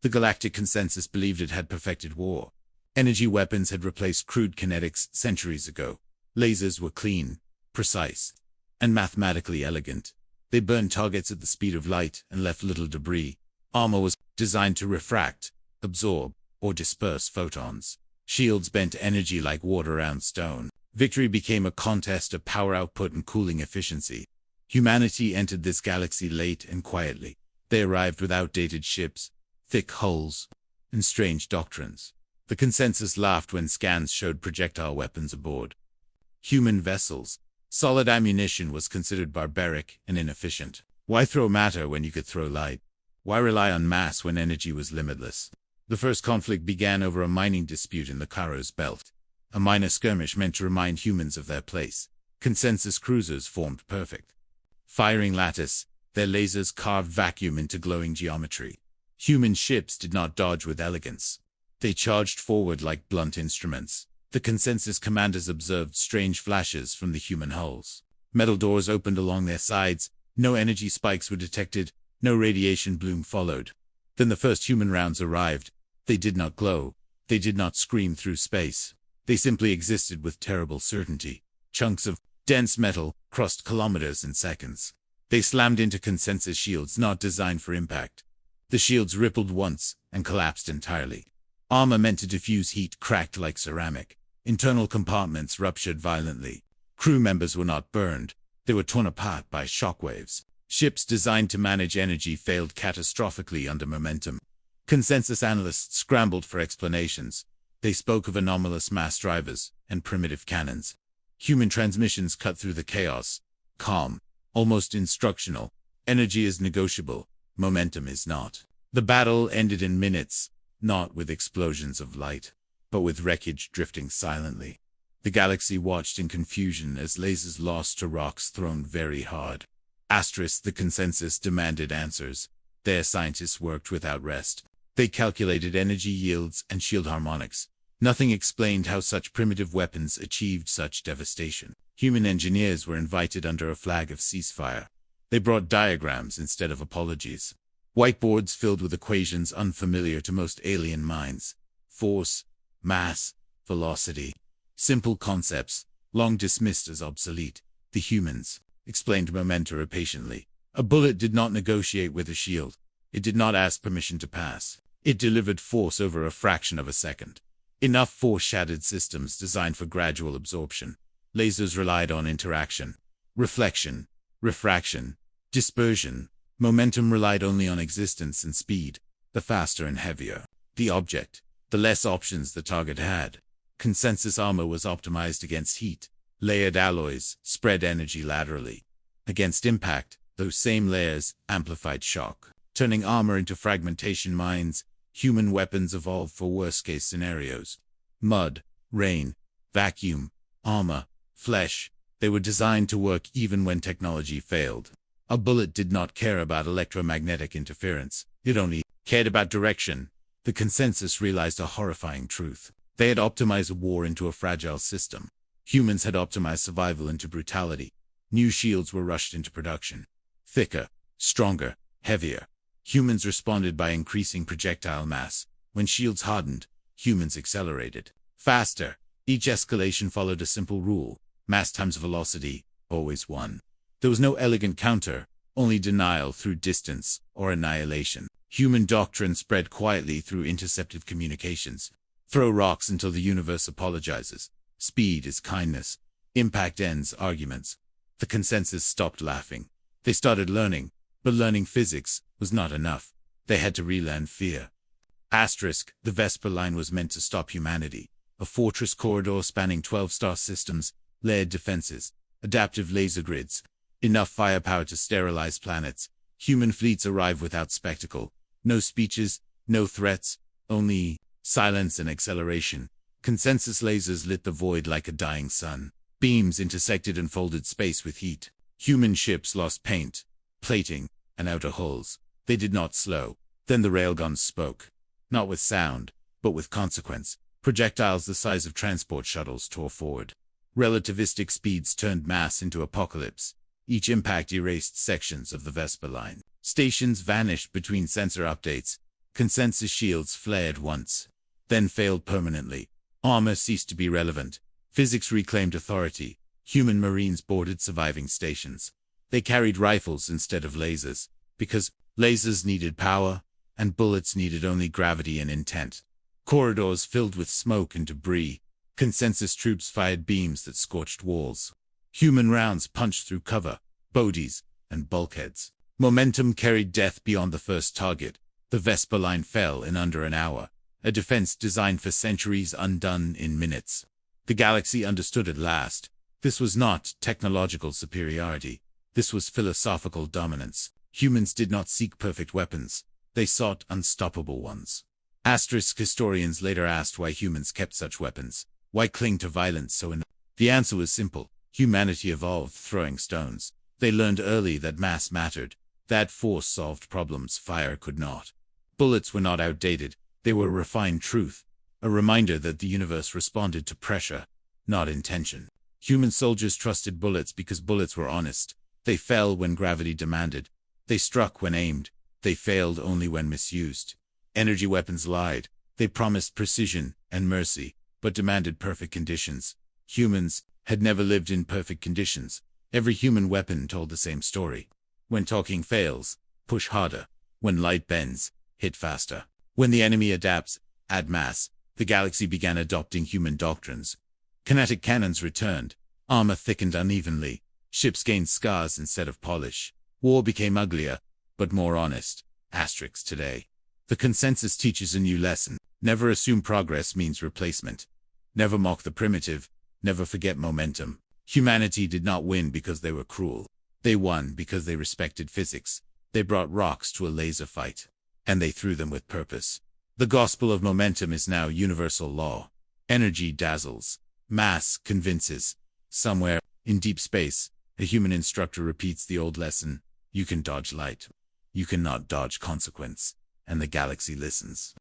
The Galactic consensus believed it had perfected war. Energy weapons had replaced crude kinetics centuries ago. Lasers were clean, precise, and mathematically elegant. They burned targets at the speed of light and left little debris. Armor was designed to refract, absorb, or disperse photons. Shields bent energy like water around stone. Victory became a contest of power output and cooling efficiency. Humanity entered this galaxy late and quietly. They arrived with outdated ships, thick hulls, and strange doctrines. The consensus laughed when scans showed projectile weapons aboard human vessels. Solid ammunition was considered barbaric and inefficient. Why throw matter when you could throw light? Why rely on mass when energy was limitless? The first conflict began over a mining dispute in the Kairos Belt. A minor skirmish meant to remind humans of their place. Consensus cruisers formed perfect firing lattice, their lasers carved vacuum into glowing geometry. Human ships did not dodge with elegance. They charged forward like blunt instruments. The consensus commanders observed strange flashes from the human hulls. Metal doors opened along their sides. No energy spikes were detected. No radiation bloom followed. Then the first human rounds arrived. They did not glow. They did not scream through space. They simply existed with terrible certainty. Chunks of dense metal crossed kilometers in seconds. They slammed into consensus shields not designed for impact. The shields rippled once and collapsed entirely. Armor meant to diffuse heat cracked like ceramic. Internal compartments ruptured violently. Crew members were not burned. They were torn apart by shockwaves. Ships designed to manage energy failed catastrophically under momentum. Consensus analysts scrambled for explanations. They spoke of anomalous mass drivers and primitive cannons. Human transmissions cut through the chaos. Calm, almost instructional. Energy is negotiable. Momentum is not. The battle ended in minutes, not with explosions of light, but with wreckage drifting silently. The galaxy watched in confusion as lasers lost to rocks thrown very hard. The consensus demanded answers. Their scientists worked without rest. They calculated energy yields and shield harmonics. Nothing explained how such primitive weapons achieved such devastation. Human engineers were invited under a flag of ceasefire. They brought diagrams instead of apologies. Whiteboards filled with equations unfamiliar to most alien minds. Force, mass, velocity. Simple concepts, long dismissed as obsolete. The humans, explained Momenta patiently. A bullet did not negotiate with a shield. It did not ask permission to pass. It delivered force over a fraction of a second. Enough force shattered systems designed for gradual absorption. Lasers relied on interaction, reflection, refraction, dispersion. Momentum relied only on existence and speed. The faster and heavier the object, the less options the target had. Consensus armor was optimized against heat. Layered alloys spread energy laterally. Against impact, those same layers amplified shock, turning armor into fragmentation mines. Human weapons evolved for worst-case scenarios. Mud, rain, vacuum, armor, flesh. They were designed to work even when technology failed. A bullet did not care about electromagnetic interference. It only cared about direction. The consensus realized a horrifying truth. They had optimized war into a fragile system. Humans had optimized survival into brutality. New shields were rushed into production. Thicker, stronger, heavier. Humans responded by increasing projectile mass. When shields hardened, humans accelerated. Faster. Each escalation followed a simple rule. Mass times velocity, always won. There was no elegant counter, only denial through distance or annihilation. Human doctrine spread quietly through interceptive communications. Throw rocks until the universe apologizes. Speed is kindness. Impact ends arguments. The consensus stopped laughing. They started learning, but learning physics was not enough. They had to relearn fear. The Vesper line was meant to stop humanity. A fortress corridor spanning 12 star systems, layered defenses, adaptive laser grids, enough firepower to sterilize planets. Human fleets arrive without spectacle. No speeches, no threats, only silence and acceleration. Consensus lasers lit the void like a dying sun. Beams intersected and folded space with heat. Human ships lost paint, plating, and outer hulls. They did not slow. Then the railguns spoke. Not with sound, but with consequence. Projectiles the size of transport shuttles tore forward. Relativistic speeds turned mass into apocalypse. Each impact erased sections of the Vesper line. Stations vanished between sensor updates. Consensus shields flared once, then failed permanently. Armor ceased to be relevant. Physics reclaimed authority. Human Marines boarded surviving stations. They carried rifles instead of lasers, because lasers needed power, and bullets needed only gravity and intent. Corridors filled with smoke and debris. Consensus troops fired beams that scorched walls. Human rounds punched through cover, bodies, and bulkheads. Momentum carried death beyond the first target. The Vesper line fell in under an hour, a defense designed for centuries undone in minutes. The galaxy understood at last. This was not technological superiority. This was philosophical dominance. Humans did not seek perfect weapons. They sought unstoppable ones. Historians later asked why humans kept such weapons. Why cling to violence so enough? The answer was simple. Humanity evolved throwing stones. They learned early that mass mattered, that force solved problems fire could not. Bullets were not outdated. They were refined truth, a reminder that the universe responded to pressure, not intention. Human soldiers trusted bullets because bullets were honest. They fell when gravity demanded. They struck when aimed. They failed only when misused. Energy weapons lied. They promised precision and mercy, but demanded perfect conditions. Humans had never lived in perfect conditions. Every human weapon told the same story. When talking fails, push harder. When light bends, hit faster. When the enemy adapts, add mass. The galaxy began adopting human doctrines. Kinetic cannons returned. Armor thickened unevenly. Ships gained scars instead of polish. War became uglier, but more honest. Asterisks today. The consensus teaches a new lesson. Never assume progress means replacement. Never mock the primitive. Never forget momentum. Humanity did not win because they were cruel. They won because they respected physics. They brought rocks to a laser fight. And they threw them with purpose. The gospel of momentum is now universal law. Energy dazzles. Mass convinces. Somewhere, in deep space, a human instructor repeats the old lesson. You can dodge light. You cannot dodge consequence. And the galaxy listens.